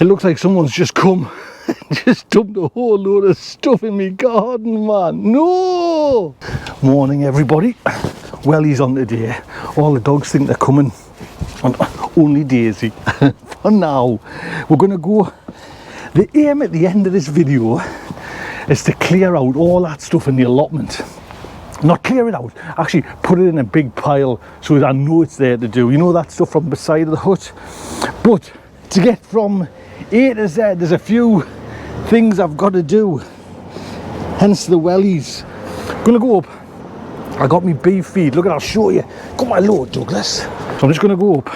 It looks like someone's just come and just dumped a whole load of stuff in my garden, man. No! Morning, everybody. Wellies on today. All the dogs think they're coming. And only Daisy. For now, we're going to go. The aim at the end of this video is to clear out all that stuff in the allotment. Not clear it out, actually put it in a big pile so that I know it's there to do. You know, that stuff from beside of the hut. But to get from A to Z, there's a few things I've got to do. Hence the wellies. Gonna go up. I got me beef feed. Look at, I'll show you. Got my load, Douglas. So I'm just gonna go up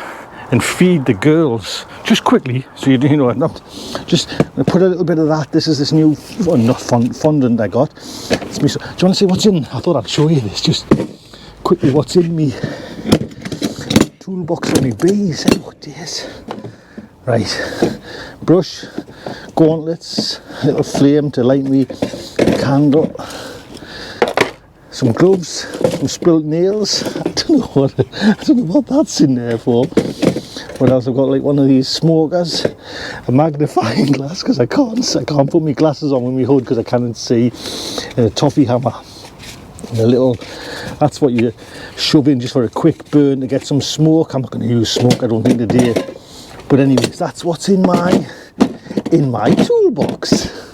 and feed the girls just quickly, so you know, not just put a little bit of that. This is this new fondant I got. It's me. Do you want to see what's in? I thought I'd show you this just quickly. What's in me toolbox on me bees? Oh dears. Right, brush, gauntlets, a little flame to light me candle, some gloves, some spilt nails. I don't know what that's in there for. What else? I've got like one of these smokers, a magnifying glass because I can't put my glasses on with my hood because I can't see, and a toffee hammer, and a little, that's what you shove in just for a quick burn to get some smoke. I'm not going to use smoke, I don't think, today, but anyways, that's what's in my toolbox.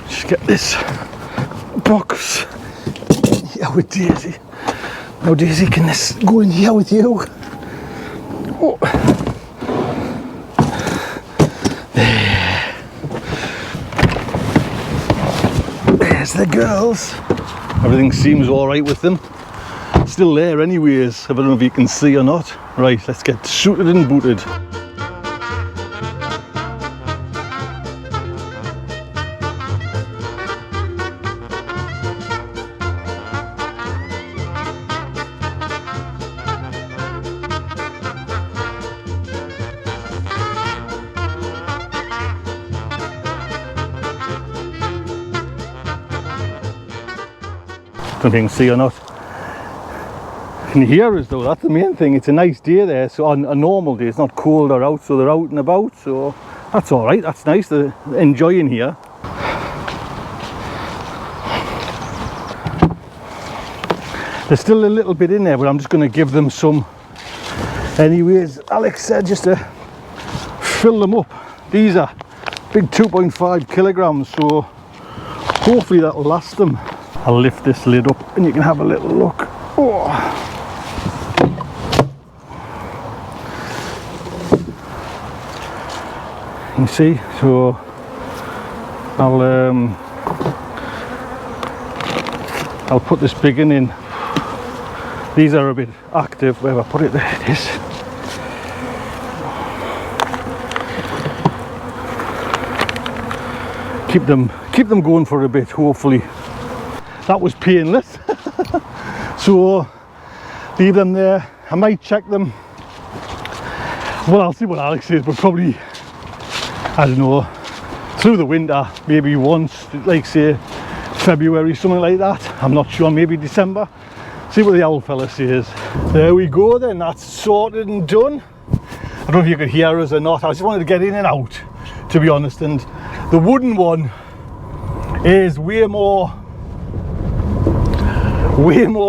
Just get this box here with Daisy. Now Daisy, can this go in here with you? Oh. There's the girls. Everything seems all right with them. Still there anyways. I don't know if you can see or not. Right, let's get suited and booted. Don't think you can see or not. Can you hear us though? That's the main thing. It's a nice day there, so on a normal day it's not cold or out, so they're out and about, so that's all right. That's nice. They're enjoying here. There's still a little bit in there, but I'm just going to give them some anyways. Alex said just to fill them up. These are big 2.5 kilograms, so hopefully that'll last them. I'll lift this lid up and you can have a little look. Oh. You see, so I'll put this big one in. These are a bit active. Where have I put it? There it is. Keep them going for a bit, hopefully. That was painless. So leave them there. I might check them. Well, I'll see what Alex says, but probably, I don't know, through the winter, maybe once, like say February, something like that. I'm not sure, maybe December. See what the owl fella says. There we go then, that's sorted and done. I don't know if you could hear us or not. I just wanted to get in and out, to be honest. And the wooden one is way more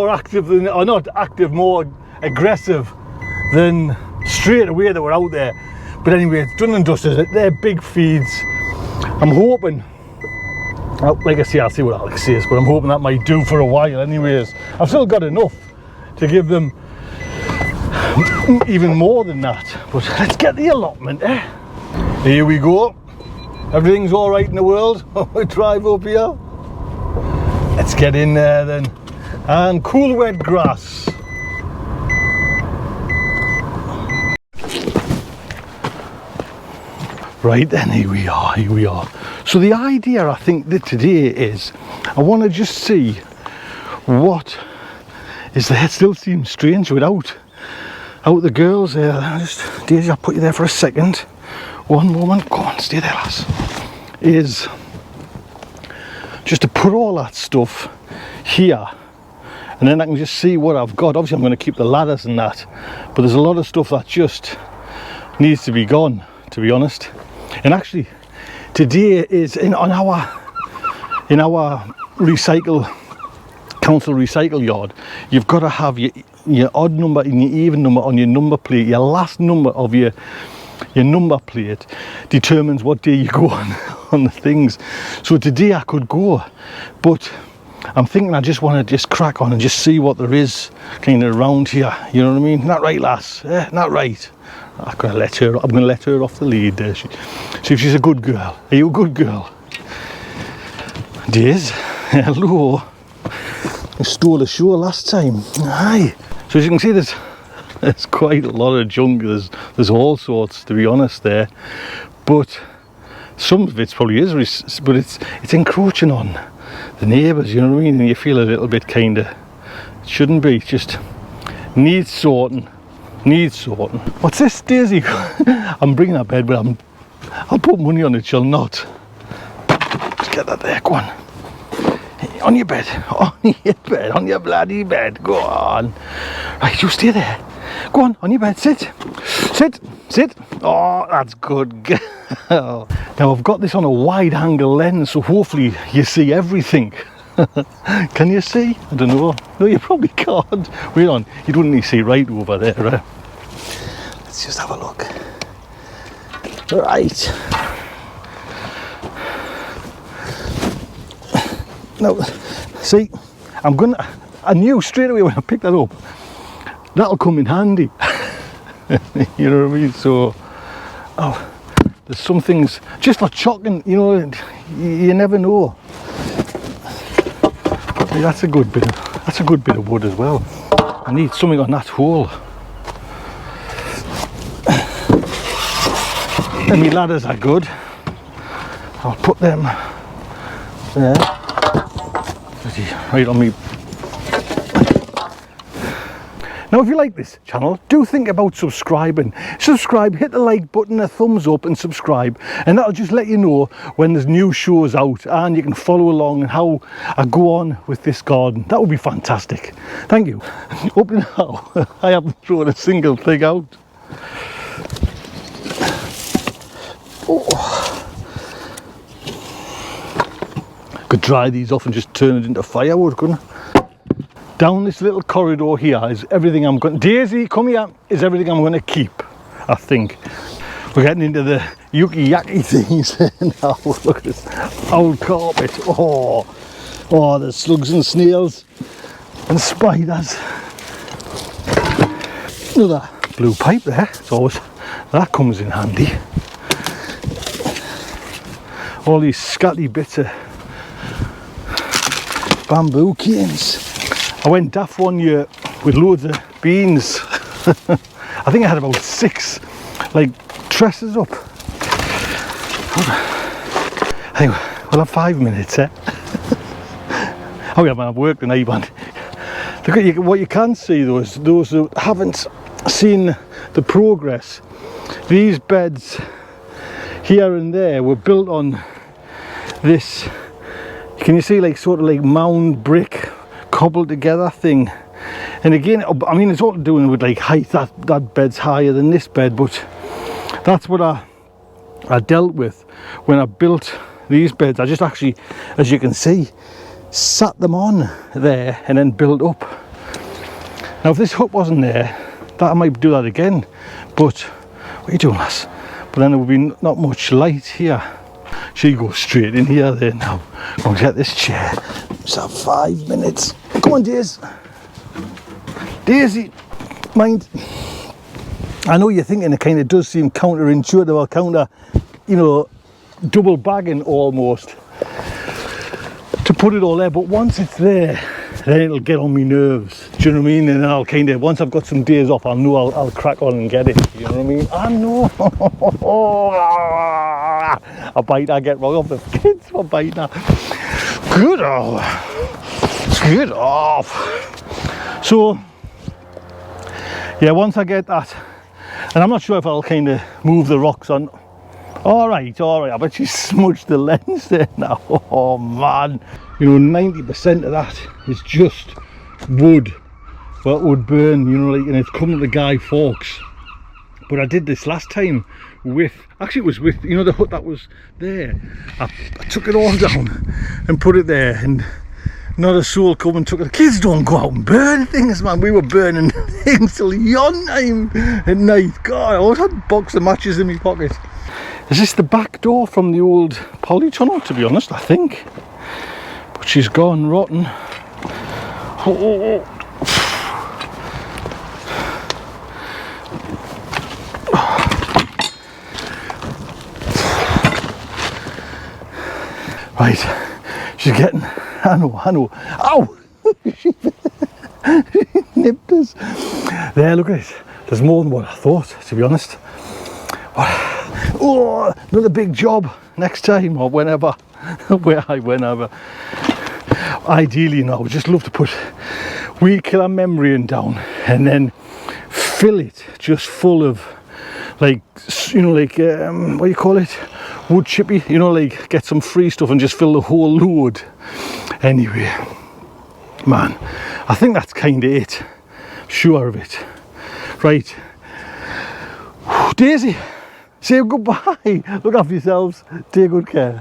active than, or not active, more aggressive than straight away that were out there. But anyway, it's done and dusted. They're big feeds. I'm hoping, like I say, I'll see what Alex says, but I'm hoping that might do for a while anyways. I've still got enough to give them even more than that. But let's get the allotment, eh? Here we go. Everything's all right in the world. We drive up here. Let's get in there then. And cool wet grass. Right then, here we are. So the idea, I think, that today is, I want to just see what is there. It still seems strange without the girls there. Daisy, I'll put you there for a second. One moment, go on, stay there, lass. Is just to put all that stuff here, and then I can just see what I've got. Obviously I'm going to keep the ladders and that, but there's a lot of stuff that just needs to be gone, to be honest. And actually, today is on our council recycle yard. You've got to have your odd number and your even number on your number plate. Your last number of your number plate determines what day you go on the things. So today I could go, but I'm thinking I just want to just crack on and just see what there is kind of around here. You know what I mean? Not right, lass. Not right. I'm gonna let her off the lead there. See if she's a good girl. Are you a good girl? Days. Hello. I stole a show last time. Aye. So as you can see, there's quite a lot of junk. There's all sorts, to be honest, there. But some of it probably is, but it's encroaching on the neighbours, you know what I mean? And you feel a little bit kind of, it shouldn't be, just needs sorting. What's this, Daisy? I'm bringing her bed, but I'll put money on it, she'll not. Just get that there, go on. On your bed, on your bloody bed, go on. Right, you stay there. Go on your bed, sit. Oh, that's good girl. Now I've got this on a wide angle lens, so hopefully you see everything. Can you see? I don't know. No, you probably can't. Wait on, you don't need to see right over there. Let's just have a look. Right. Now, see, I knew straight away when I picked that up, that'll come in handy. You know what I mean? So, there's some things just for chucking, you know, you never know. That's a good bit of wood as well. I need something on that hole. And my ladders are good. I'll put them there. Right on me. Now if you like this channel, do think about subscribing. Subscribe, hit the like button, a thumbs up and subscribe, and that'll just let you know when there's new shows out and you can follow along and how I go on with this garden. That would be fantastic. Thank you. Up to now, I haven't thrown a single thing out. Oh. Could dry these off and just turn it into firewood, couldn't I? Down this little corridor here is everything I'm going to... Daisy, come here, is everything I'm going to keep, I think. We're getting into the yucky things now. Look at this old carpet. Oh, there's slugs and snails and spiders. Another blue pipe there. It's always, that comes in handy. All these scatty bits of bamboo canes. I went daft one year with loads of beans. I think I had about 6 like trusses up. I think we'll have 5 minutes, eh? Oh yeah, man, I've worked tonight, man. Look at what you can see though is those who haven't seen the progress. These beds here and there were built on this, can you see, like sort of like mound brick cobbled together thing. And again, I mean, it's all to do with like height. That bed's higher than this bed, but that's what I dealt with when I built these beds. I just actually, as you can see, sat them on there and then built up. Now if this hook wasn't there, I might do that again, but what are you doing, lass? But then there would be not much light here. She goes straight in here there now. Go and get this chair. Just have 5 minutes. Come on, Daisy, mind. I know you're thinking it kind of does seem counterintuitive or counter, you know, double bagging almost to put it all there, but once it's there, then it'll get on my nerves. Do you know what I mean? And then I'll kind of, once I've got some days off, I'll know I'll crack on and get it. You know what I mean? I know. I bite, I get wrong off the kids. I bite now. Good off. Good off. So, yeah, once I get that, and I'm not sure if I'll kind of move the rocks on. All right. I bet you smudged the lens there now. Oh man. You know, 90% of that is just wood. Well, it would burn, you know, like, and it's coming to Guy Fawkes. But I did this last time with, actually it was with, you know, the hut that was there. I took it all down and put it there, and not a soul come and took it. The kids don't go out and burn things, man. We were burning things till yon time at night. God, I always had a box of matches in my pocket. Is this the back door from the old polytunnel, to be honest, I think? But she's gone rotten. Oh. Right, she's getting, I know, ow! She nipped us. There, look at it. There's more than what I thought, to be honest. Oh, another big job next time, or whenever. Whenever. Ideally, you know, I would just love to put weed killer membrane down and then fill it just full of, like, you know, like, what do you call it? Wood chippy, you know, like get some free stuff and just fill the whole load. Anyway, man, I think that's kind of it. Sure of it. Right, Daisy, say goodbye. Look after yourselves. Take good care.